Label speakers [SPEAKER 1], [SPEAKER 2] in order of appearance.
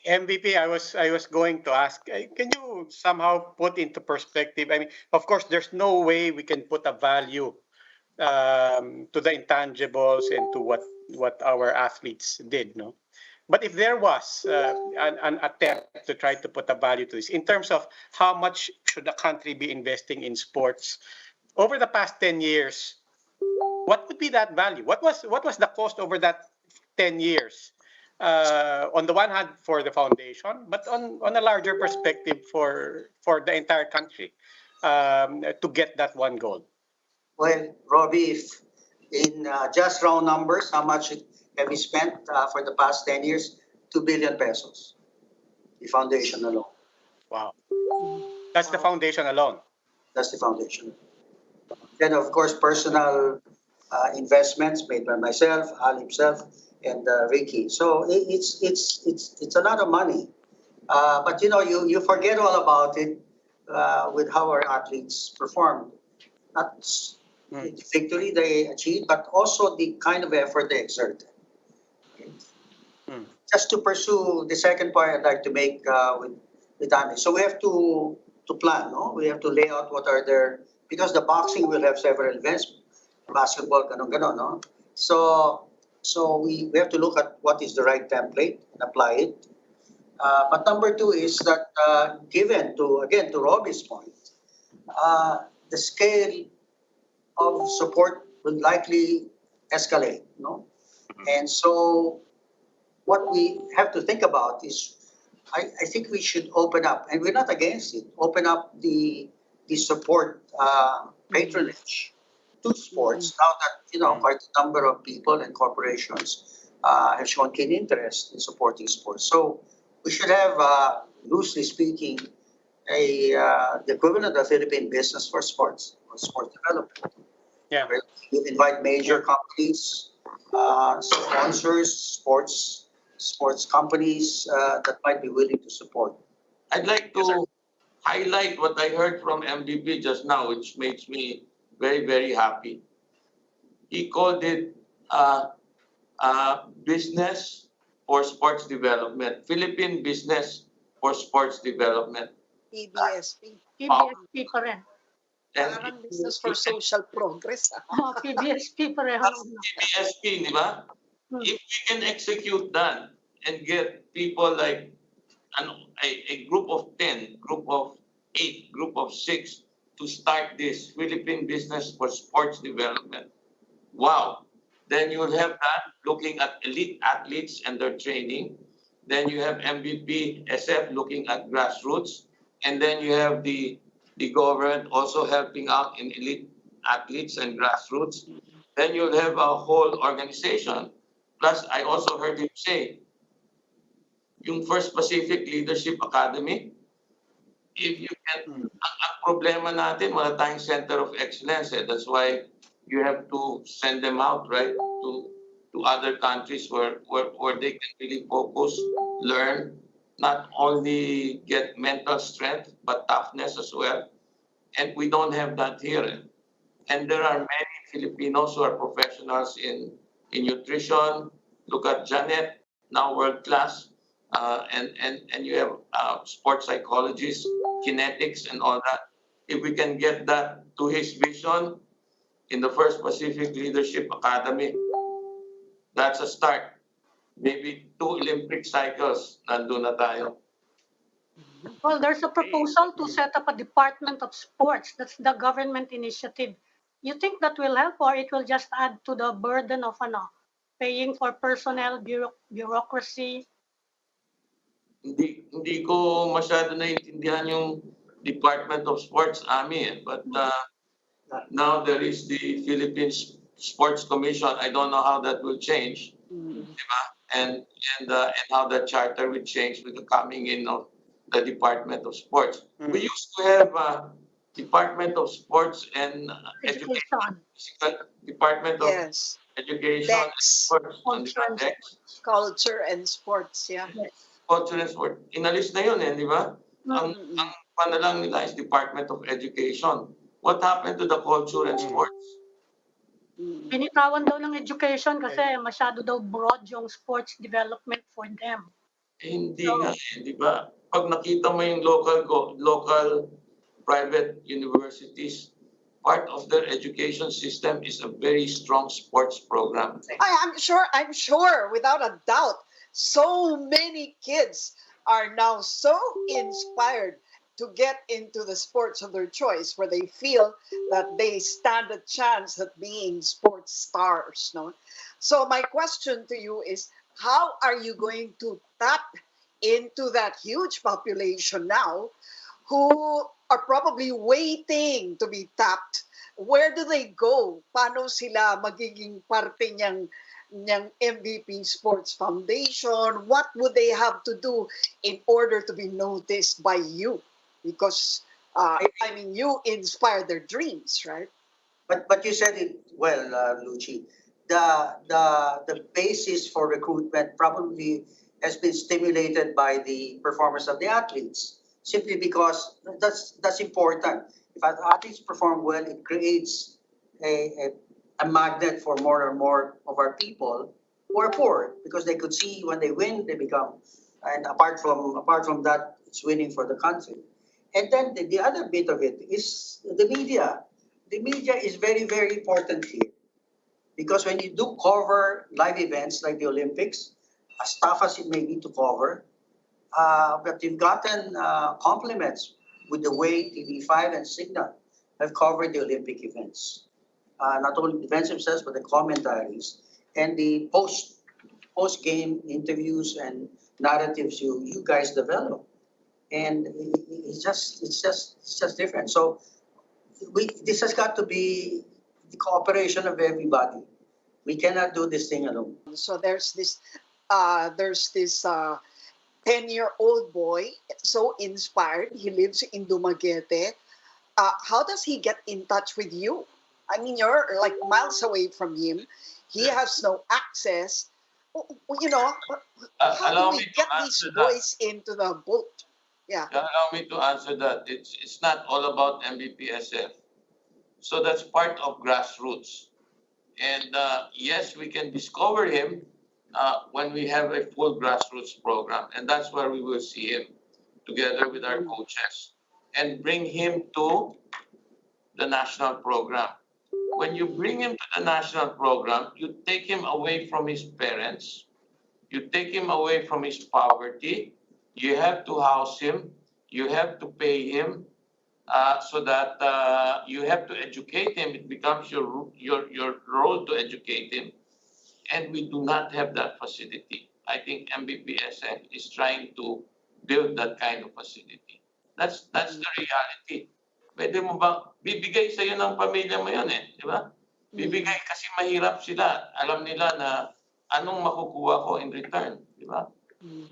[SPEAKER 1] MVP, I was going to ask, can you somehow put into perspective? I mean, of course, there's no way we can put a value to the intangibles and to what our athletes did, no? But if there was an attempt to try to put a value to this, in terms of how much should a country be investing in sports over the past 10 years, what would be that value? What was the cost over that 10 years? On the one hand, for the foundation, but on a larger perspective for the entire country to get that one goal.
[SPEAKER 2] Well, Robbie, if in just round numbers, how much have we spent for the past 10 years? 2 billion pesos, the foundation alone.
[SPEAKER 1] Wow. That's the foundation alone.
[SPEAKER 2] That's the foundation. Then, of course, personal investments made by myself, Al himself, and Ricky. So it's a lot of money. But you forget all about it with how our athletes performed. Not the victory they achieved, but also the kind of effort they exerted. Just to pursue the second point I'd like to make with Andy. So we have to plan, no? We have to lay out what are their, because the boxing will have several events, basketball, ganon, no? So we have to look at what is the right template and apply it. But number two is that given to Robbie's point, the scale of support will likely escalate, no? And so what we have to think about is, I think we should open up, and we're not against it, open up the support patronage to sports now that quite a number of people and corporations have shown keen interest in supporting sports. So we should have, loosely speaking, the equivalent of Philippine Business for Sports or Sports Development.
[SPEAKER 1] Yeah.
[SPEAKER 2] Where you invite major companies, sponsors, sports companies that might be willing to support.
[SPEAKER 3] I'd like to highlight what I heard from MVP just now, which makes me very, very happy. He called it business for sports development, Philippine Business for Sports Development.
[SPEAKER 4] PBSP.
[SPEAKER 5] PBSP pa rin.
[SPEAKER 4] Parang business for social progress.
[SPEAKER 5] PBSP pareho.
[SPEAKER 3] PBSP, di ba? If we can execute that and get people like a group of 10, group of 8, group of 6 to start this Philippine Business for Sports Development, wow. Then you will have that looking at elite athletes and their training. Then you have MVPSF looking at grassroots. And then you have the government also helping out in elite athletes and grassroots. Then you'll have a whole organization. Plus, I also heard him say, yung First Pacific Leadership Academy, if you can, ang problema natin, wala tayong center of excellence. That's why you have to send them out, right, to other countries where they can really focus, learn, not only get mental strength, but toughness as well. And we don't have that here. And there are many Filipinos who are professionals in nutrition. Look at Janet, now world class. And you have sports psychologists, kinetics, and all that. If we can get that to his vision in the First Pacific Leadership Academy, that's a start. Maybe 2 Olympic cycles, nandun na tayo.
[SPEAKER 5] Well, there's a proposal to set up a Department of Sports. That's the government initiative. You think that will help, or it will just add to the burden of paying for personnel, bureaucracy?
[SPEAKER 3] Hindi ko masyado naiintindihan yung Department of Sports, Ami. But now there is the Philippine Sports Commission. I don't know how that will change. Diba? And how the charter will change with the coming in of the Department of Sports. We used to have a Department of Sports and Education. Department of Education and Sports.
[SPEAKER 4] Culture and Sports, yeah.
[SPEAKER 3] Culture and Sports. Inalis na yun di ba? Ang panalang nila is Department of Education. What happened to the Culture and Sports?
[SPEAKER 5] Binitawan daw ng education kasi masyado daw broad yung sports development for them.
[SPEAKER 3] Hindi
[SPEAKER 4] So,
[SPEAKER 3] nga eh, di ba? Pag nakita mo yung local private universities, part of their education system is a very strong sports program.
[SPEAKER 4] I'm sure, without a doubt, so many kids are now so inspired to get into the sports of their choice where they feel that they stand a chance at being sports stars. No? So my question to you is, how are you going to tap into that huge population now who are probably waiting to be tapped? Where do they go? Paano sila magiging parte niyang MVP Sports Foundation? What would they have to do in order to be noticed by you? Because, I mean, you inspire their dreams, right?
[SPEAKER 2] But you said it well, Lucy. The basis for recruitment probably has been stimulated by the performance of the athletes, simply because that's important. If athletes perform well, it creates a magnet for more and more of our people who are poor, because they could see when they win, they become, and apart from that, it's winning for the country. And then the other bit of it is the media. The media is very, very important here, because when you do cover live events like the Olympics, as tough as it may be to cover, but you've gotten compliments with the way TV5 and Signal have covered the Olympic events. Not only the events themselves, but the commentaries and the post game interviews and narratives you guys develop. And it's just different. So this has got to be the cooperation of everybody. We cannot do this thing alone.
[SPEAKER 4] So there's this 10-year-old boy, so inspired. He lives in Dumaguete. How does he get in touch with you? I mean, you're like miles away from him. He has no access. You know, how do
[SPEAKER 3] Allow
[SPEAKER 4] we
[SPEAKER 3] me to
[SPEAKER 4] get these
[SPEAKER 3] answer that.
[SPEAKER 4] boys into the boat? Yeah.
[SPEAKER 3] Allow me to answer that. It's not all about MVPSF. So that's part of grassroots. And yes, we can discover him when we have a full grassroots program. And that's where we will see him together with our coaches and bring him to the national program. When you bring him to the national program, you take him away from his parents, you take him away from his poverty, you have to house him, you have to pay him, so that you have to educate him. It becomes your role to educate him. And we do not have that facility. I think MVPSF is trying to build that kind of facility. That's the reality. Pwede mo bang bibigay sa iyo ng pamilya mo 'yon eh, di ba? Bibigay kasi mahirap sila. Alam nila na anong makukuha ko in return, di ba?
[SPEAKER 4] Mhm.